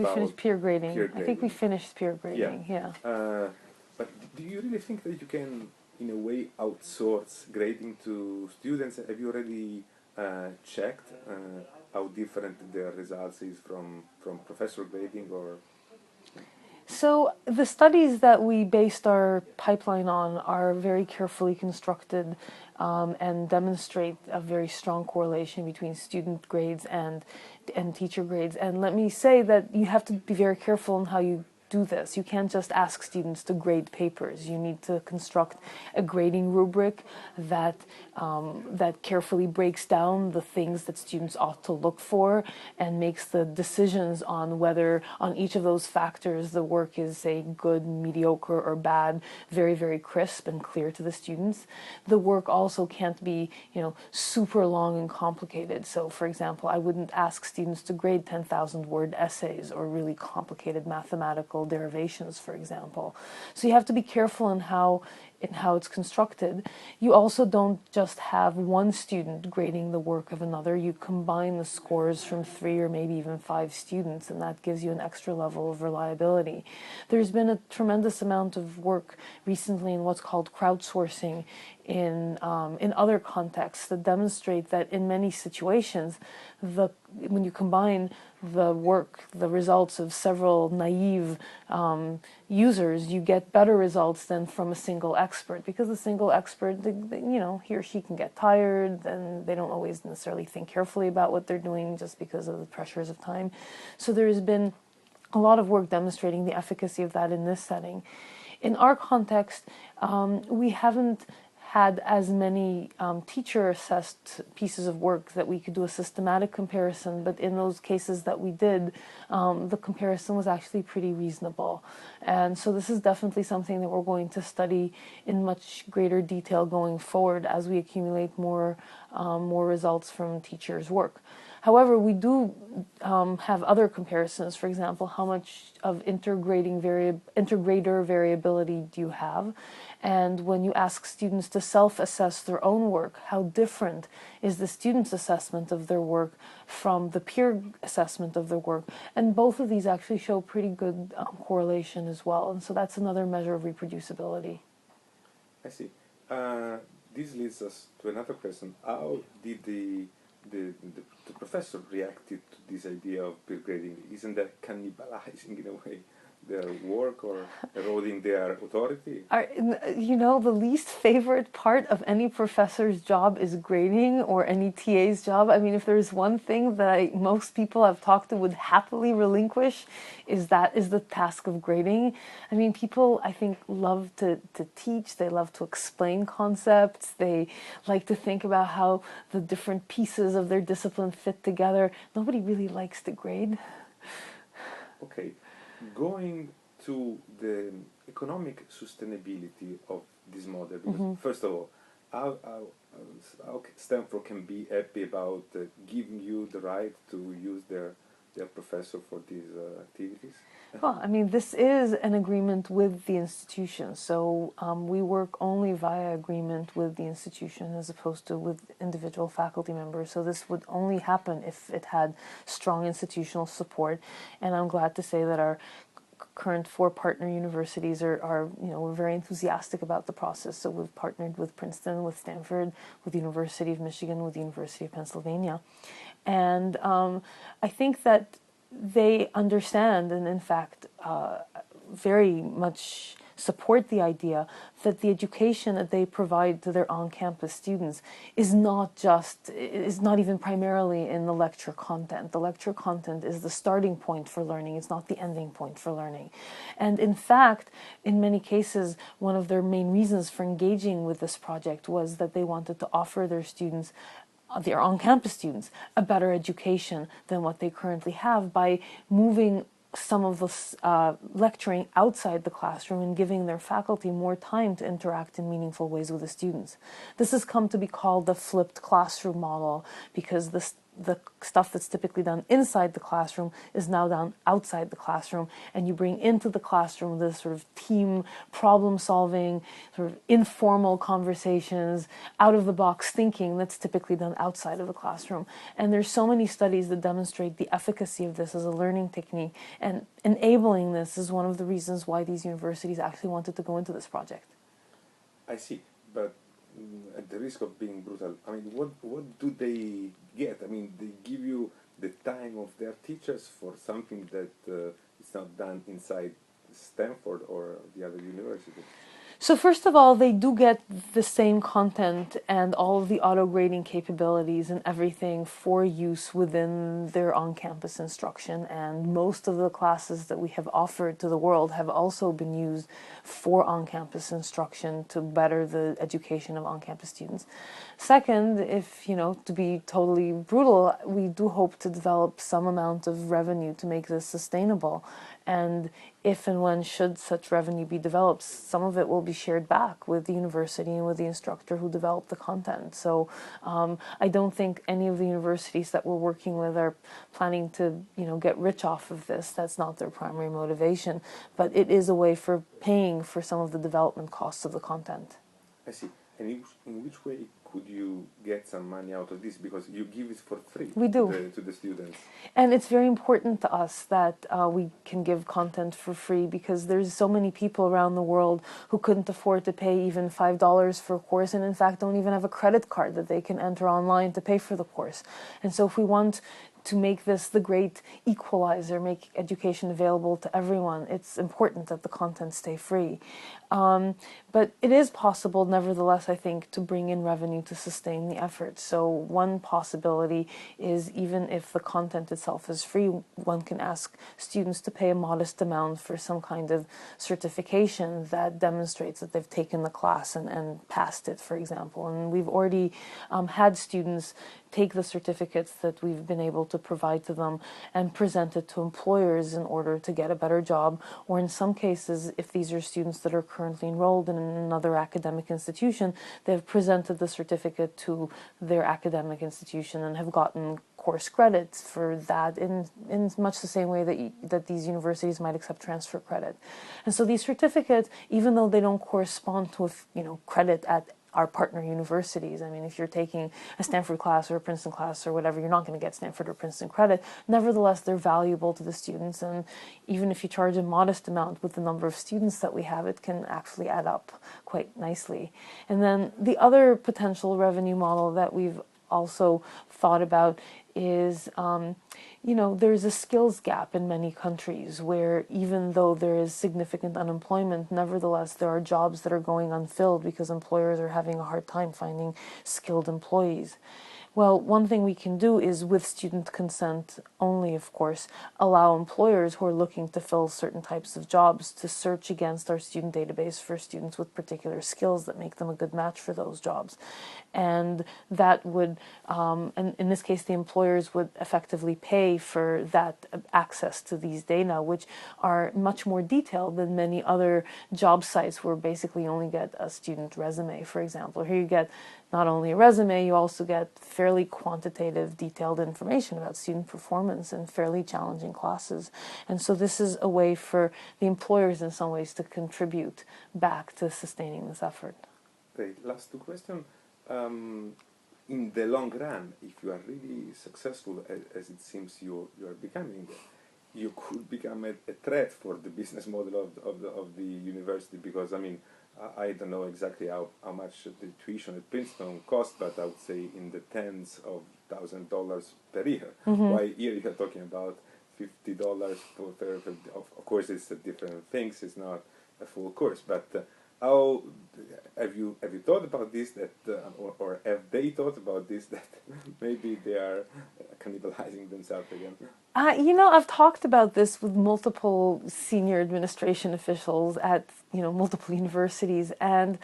We finished peer grading. I think we finished peer grading, yeah. But do you really think that you can, in a way, outsource grading to students? Have you already checked how different their results is from professor grading? Or So the studies that we based our pipeline on are very carefully constructed and demonstrate a very strong correlation between student grades and teacher grades. And let me say that you have to be very careful in how you do this. You can't just ask students to grade papers. You need to construct a grading rubric that that carefully breaks down the things that students ought to look for and makes the decisions on whether on each of those factors the work is, say, good, mediocre, or bad, very, very crisp and clear to the students. The work also can't be, super long and complicated. So, for example, I wouldn't ask students to grade 10,000-word essays or really complicated mathematical derivations, for example. So you have to be careful in how it's constructed. You also don't just have one student grading the work of another. You combine the scores from 3 or maybe even 5 students, and that gives you an extra level of reliability. There's been a tremendous amount of work recently in what's called crowdsourcing in other contexts that demonstrate that in many situations, when you combine the results of several naive users, you get better results than from a single expert, because the single expert, he or she can get tired, and they don't always necessarily think carefully about what they're doing just because of the pressures of time. So there's been a lot of work demonstrating the efficacy of that in this setting. In our context, we haven't had as many teacher-assessed pieces of work that we could do a systematic comparison, but in those cases that we did, the comparison was actually pretty reasonable. And so this is definitely something that we're going to study in much greater detail going forward as we accumulate more results from teachers' work. However, we do have other comparisons. For example, how much of intergrader variability do you have? And when you ask students to self-assess their own work, how different is the student's assessment of their work from the peer assessment of their work? And both of these actually show pretty good correlation as well. And so that's another measure of reproducibility. I see. This leads us to another question. How did the professor reacted to this idea of peer grading? Isn't that cannibalizing in a way their work or eroding their authority? The least favorite part of any professor's job is grading, or any TA's job. I mean, if there's one thing that most people I've talked to would happily relinquish, is the task of grading. I mean, people, I think, love to teach. They love to explain concepts. They like to think about how the different pieces of their discipline fit together. Nobody really likes to grade. Okay. Going to the economic sustainability of this model, because first of all, how Stanford can be happy about giving you the right to use their professor for these activities? Well, I mean, this is an agreement with the institution, so we work only via agreement with the institution as opposed to with individual faculty members. So this would only happen if it had strong institutional support, and I'm glad to say that our current 4 partner universities are we're very enthusiastic about the process. So we've partnered with Princeton, with Stanford, with the University of Michigan, with the University of Pennsylvania, and I think that they understand and, in fact, very much support the idea that the education that they provide to their on-campus students is not even primarily in the lecture content. The lecture content is the starting point for learning. It's not the ending point for learning. And in fact, in many cases, one of their main reasons for engaging with this project was that they wanted to offer their students, their on-campus students, a better education than what they currently have by moving some of the lecturing outside the classroom and giving their faculty more time to interact in meaningful ways with the students. This has come to be called the flipped classroom model, because the stuff that's typically done inside the classroom is now done outside the classroom, and you bring into the classroom this sort of team problem solving, sort of informal conversations, out of the box thinking that's typically done outside of the classroom. And there's so many studies that demonstrate the efficacy of this as a learning technique, and enabling this is one of the reasons why these universities actually wanted to go into this project. I see, but at the risk of being brutal, I mean, what do they get? I mean, they give you the time of their teachers for something that is not done inside Stanford or the other university. So first of all, they do get the same content and all of the auto-grading capabilities and everything for use within their on-campus instruction. And most of the classes that we have offered to the world have also been used for on-campus instruction to better the education of on-campus students. Second, if, to be totally brutal, we do hope to develop some amount of revenue to make this sustainable. And if and when should such revenue be developed, some of it will be shared back with the university and with the instructor who developed the content. So I don't think any of the universities that we're working with are planning to, get rich off of this. That's not their primary motivation. But it is a way for paying for some of the development costs of the content. I see. And in which way could you get some money out of this? Because you give it for free. We do. To the students. And it's very important to us that we can give content for free, because there's so many people around the world who couldn't afford to pay even $5 for a course, and in fact don't even have a credit card that they can enter online to pay for the course. And so if we want to make this the great equalizer, make education available to everyone, it's important that the content stay free. But it is possible, nevertheless, I think, to bring in revenue to sustain the effort. So one possibility is, even if the content itself is free, one can ask students to pay a modest amount for some kind of certification that demonstrates that they've taken the class and passed it, for example. And we've already had students take the certificates that we've been able to provide to them and present it to employers in order to get a better job. Or in some cases, if these are students that are currently enrolled in another academic institution, they've presented the certificate to their academic institution and have gotten course credits for that in much the same way that these universities might accept transfer credit. And so these certificates, even though they don't correspond to credit at our partner universities. I mean, if you're taking a Stanford class or a Princeton class or whatever, you're not going to get Stanford or Princeton credit. Nevertheless, they're valuable to the students, and even if you charge a modest amount with the number of students that we have, it can actually add up quite nicely. And then the other potential revenue model that we've also thought about is, there's a skills gap in many countries where, even though there is significant unemployment, nevertheless there are jobs that are going unfilled because employers are having a hard time finding skilled employees. Well, one thing we can do is, with student consent only, of course, allow employers who are looking to fill certain types of jobs to search against our student database for students with particular skills that make them a good match for those jobs. And that would, and in this case, the employers would effectively pay for that access to these data, which are much more detailed than many other job sites where basically you only get a student resume, for example. Here you get not only a resume, you also get fairly quantitative, detailed information about student performance in fairly challenging classes. And so this is a way for the employers in some ways to contribute back to sustaining this effort. Great. Last two questions. In the long run, if you are really successful, as it seems you are becoming, you could become a threat for the business model of the university, because, I mean, I don't know exactly how much the tuition at Princeton costs, but I would say in the tens of $1,000s per year. Mm-hmm. Why here you are talking about $50 per of course it's different things, it's not a full course, but how have you thought about this, that or have they thought about this, that maybe they are cannibalizing themselves again? I've talked about this with multiple senior administration officials at, multiple universities. And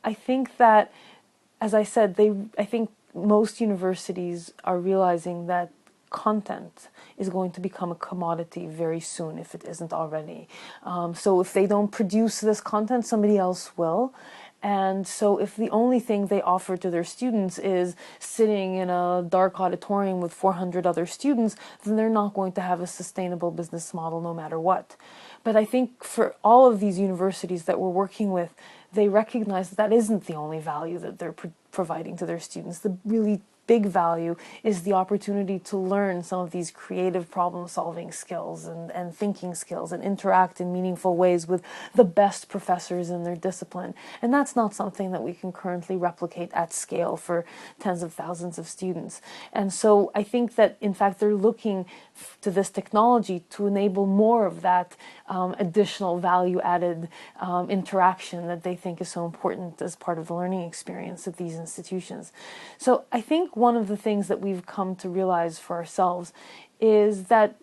I think that, as I said, I think most universities are realizing that content is going to become a commodity very soon, if it isn't already. So if they don't produce this content, somebody else will. And so if the only thing they offer to their students is sitting in a dark auditorium with 400 other students, then they're not going to have a sustainable business model no matter what. But I think for all of these universities that we're working with, they recognize that that isn't the only value that they're providing to their students. The really big value is the opportunity to learn some of these creative problem-solving skills and thinking skills and interact in meaningful ways with the best professors in their discipline. And that's not something that we can currently replicate at scale for tens of thousands of students. And so I think that, in fact, they're looking to this technology to enable more of that additional value-added interaction that they think is so important as part of the learning experience at these institutions. So I think one of the things that we've come to realize for ourselves is that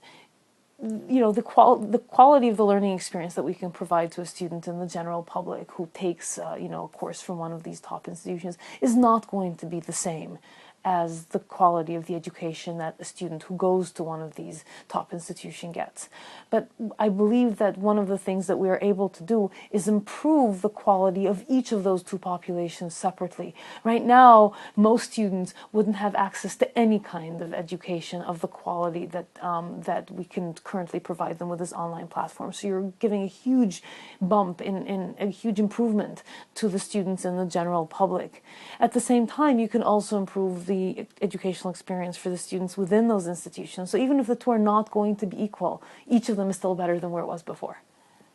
the quality of the learning experience that we can provide to a student in the general public who takes a course from one of these top institutions is not going to be the same as the quality of the education that a student who goes to one of these top institutions gets. But I believe that one of the things that we are able to do is improve the quality of each of those two populations separately. Right now, most students wouldn't have access to any kind of education of the quality that we can currently provide them with this online platform. So you're giving a huge bump in a huge improvement to the students in the general public. At the same time, you can also improve the educational experience for the students within those institutions. So even if the two are not going to be equal, each of them is still better than where it was before.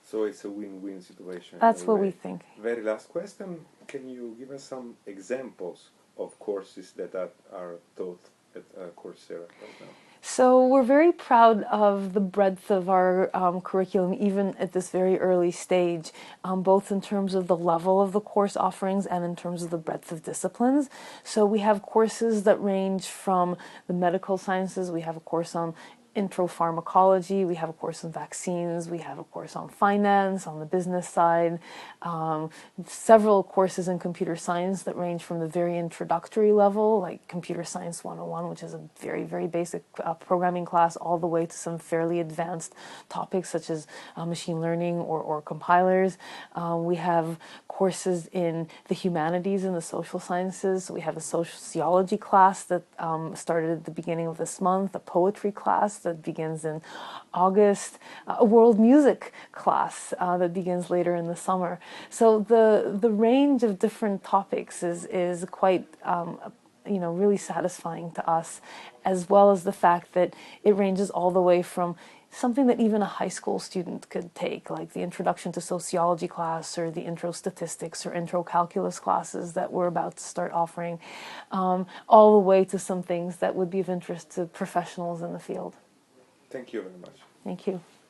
So it's a win-win situation. That's what we think. Very last question. Can you give us some examples of courses that are taught at Coursera right now? So we're very proud of the breadth of our curriculum, even at this very early stage, both in terms of the level of the course offerings and in terms of the breadth of disciplines. So we have courses that range from the medical sciences. We have a course on intro pharmacology, we have a course on vaccines, we have a course on finance, on the business side, several courses in computer science that range from the very introductory level, like Computer Science 101, which is a very, very basic programming class, all the way to some fairly advanced topics such as machine learning or compilers. We have courses in the humanities and the social sciences. So we have a sociology class that started at the beginning of this month, a poetry class that begins in August, a world music class that begins later in the summer. So the range of different topics is quite really satisfying to us, as well as the fact that it ranges all the way from something that even a high school student could take, like the Introduction to Sociology class or the Intro Statistics or Intro Calculus classes that we're about to start offering, all the way to some things that would be of interest to professionals in the field. Thank you very much. Thank you.